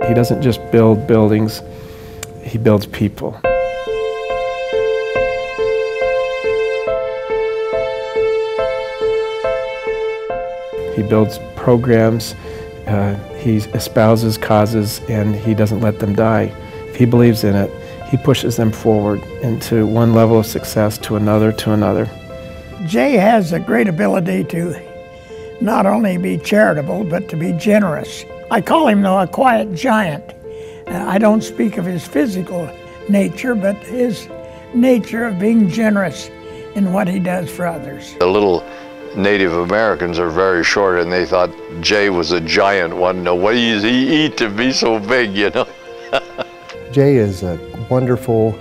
He doesn't just build buildings, he builds people. He builds programs, he espouses causes, and he doesn't let them die. If he believes in it, he pushes them forward into one level of success to another to another. Jay has a great ability to not only be charitable, but to be generous. I call him, though, a quiet giant. I don't speak of his physical nature, but his nature of being generous in what he does for others. The little Native Americans are very short, and they thought Jay was a giant one. No, what does he eat to be so big, you know? Jay is a wonderful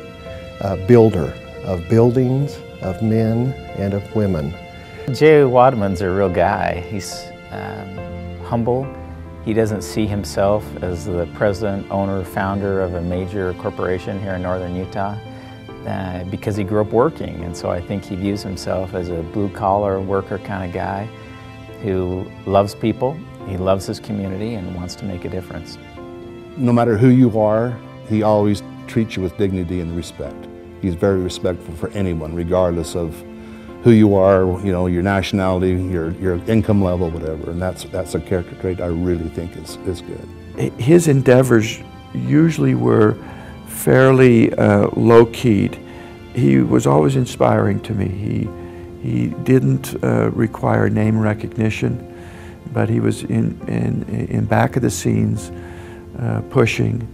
builder of buildings, of men, and of women. Jay Wadman's a real guy. He's humble. He doesn't see himself as the president, owner, founder of a major corporation here in northern Utah because he grew up working, and so I think he views himself as a blue-collar worker kind of guy who loves people, he loves his community, and wants to make a difference. No matter who you are, he always treats you with dignity and respect. He's very respectful for anyone, regardless of who you are, you know, your nationality, your income level, whatever. And that's a character trait I really think is good. His endeavors usually were fairly low-keyed. He was always inspiring to me. He didn't require name recognition, but he was in back of the scenes pushing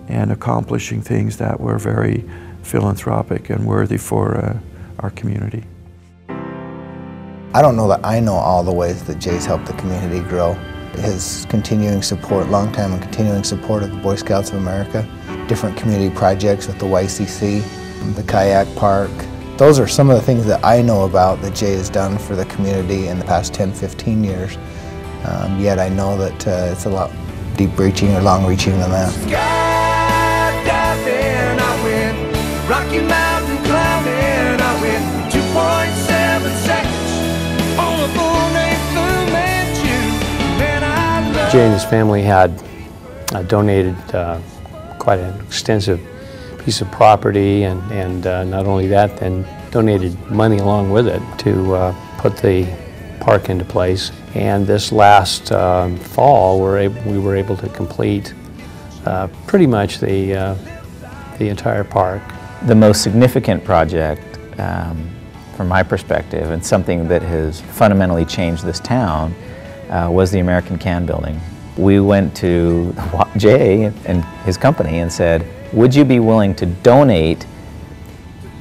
and accomplishing things that were very philanthropic and worthy for our community. I don't know that I know all the ways that Jay's helped the community grow. His continuing support, long-time and continuing support of the Boy Scouts of America, different community projects with the YCC, the kayak park. Those are some of the things that I know about that Jay has done for the community in the past 10, 15 years. Yet I know that it's a lot deep-reaching or long-reaching than that. Skydiving, I went Rocky Mountain climbing, I went 2.7 seconds on a full-length Fu Manchu. Man, I love. Jay and his family had donated quite an extensive piece of property, and not only that, then donated money along with it to put the park into place. And this last fall, we were able to complete pretty much the entire park. The most significant project, from my perspective, and something that has fundamentally changed this town, was the American Can Building. We went to Jay and his company and said, would you be willing to donate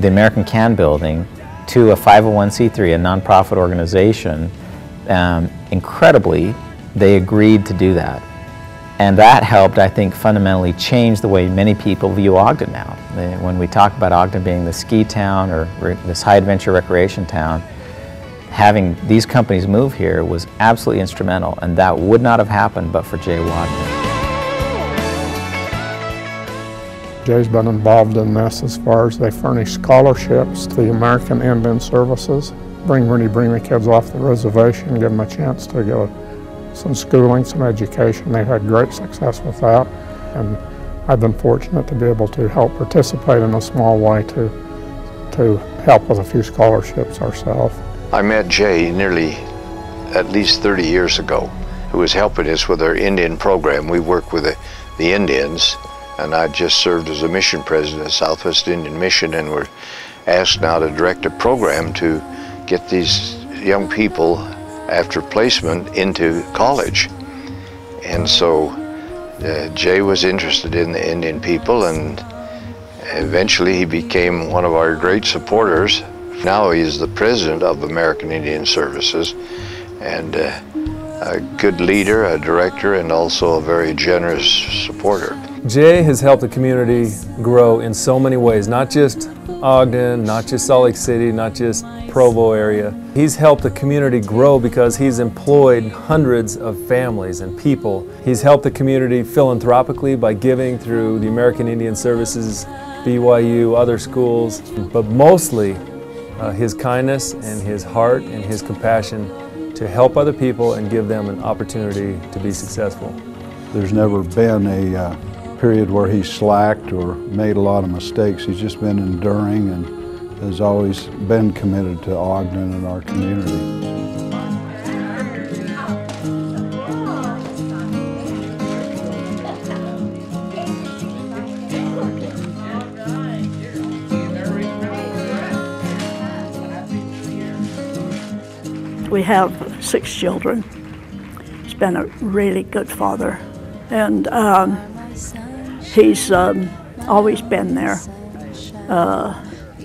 the American Can Building to a 501c3, a nonprofit organization? Incredibly, they agreed to do that. And that helped, I think, fundamentally change the way many people view Ogden now. When we talk about Ogden being the ski town or this high-adventure recreation town, having these companies move here was absolutely instrumental, and that would not have happened but for Jay Wadman. Jay's been involved in this as far as they furnish scholarships to the American Indian Services, bring the kids off the reservation, give them a chance to go some schooling, some education. They've had great success with that, and I've been fortunate to be able to help participate in a small way to help with a few scholarships ourselves. I met Jay nearly at least 30 years ago, who was helping us with our Indian program. We work with the Indians, and I just served as a mission president of Southwest Indian Mission, and we're asked now to direct a program to get these young people after placement into college. And so Jay was interested in the Indian people, and eventually he became one of our great supporters. Now he is the president of American Indian Services, and a good leader, a director, and also a very generous supporter. Jay has helped the community grow in so many ways, not just Ogden, not just Salt Lake City, not just Provo area. He's helped the community grow because he's employed hundreds of families and people. He's helped the community philanthropically by giving through the American Indian Services, BYU, other schools, but mostly his kindness and his heart and his compassion to help other people and give them an opportunity to be successful. There's never been a period where he's slacked or made a lot of mistakes. He's just been enduring and has always been committed to Ogden and our community. We have 6 children. He's been a really good father, and he's always been there,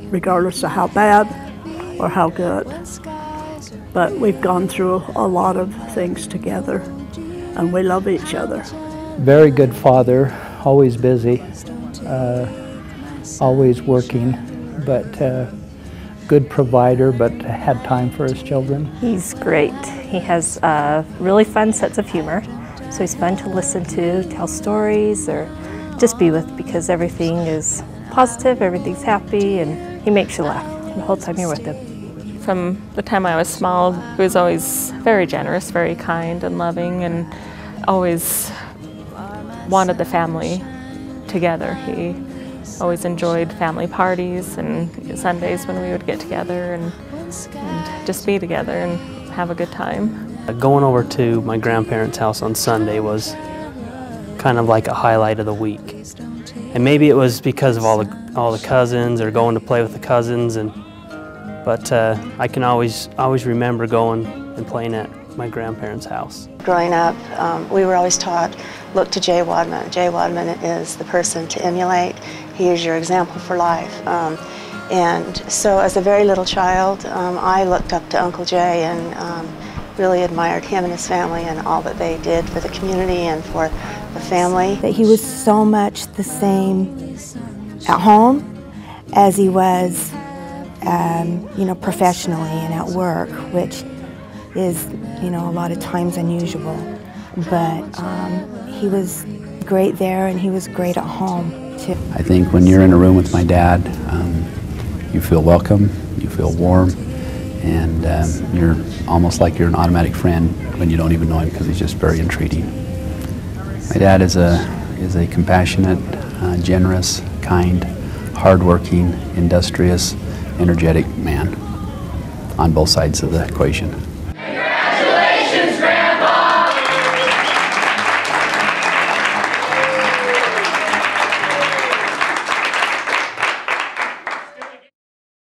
regardless of how bad or how good. But we've gone through a lot of things together, and we love each other. Very good father, always busy, always working, but good provider, but had time for his children. He's great. He has really fun sense of humor, so he's fun to listen to, tell stories, or just be with, because everything is positive, everything's happy, and he makes you laugh the whole time you're with him. From the time I was small, he was always very generous, very kind and loving, and always wanted the family together. He always enjoyed family parties and Sundays when we would get together and just be together and have a good time. Going over to my grandparents' house on Sunday was kind of like a highlight of the week. And maybe it was because of all the cousins, or going to play with the cousins, but I can always remember going and playing at my grandparents' house. Growing up, we were always taught, look to Jay Wadman. Jay Wadman is the person to emulate. He is your example for life. And so as a very little child, I looked up to Uncle Jay and really admired him and his family and all that they did for the community and for the family. That he was so much the same at home as he was, you know, professionally and at work, which is, you know, a lot of times unusual. But he was great there, and he was great at home too. I think when you're in a room with my dad, you feel welcome, you feel warm, and you're almost like you're an automatic friend when you don't even know him, because he's just very entreating. My dad is a compassionate, generous, kind, hardworking, industrious, energetic man on both sides of the equation.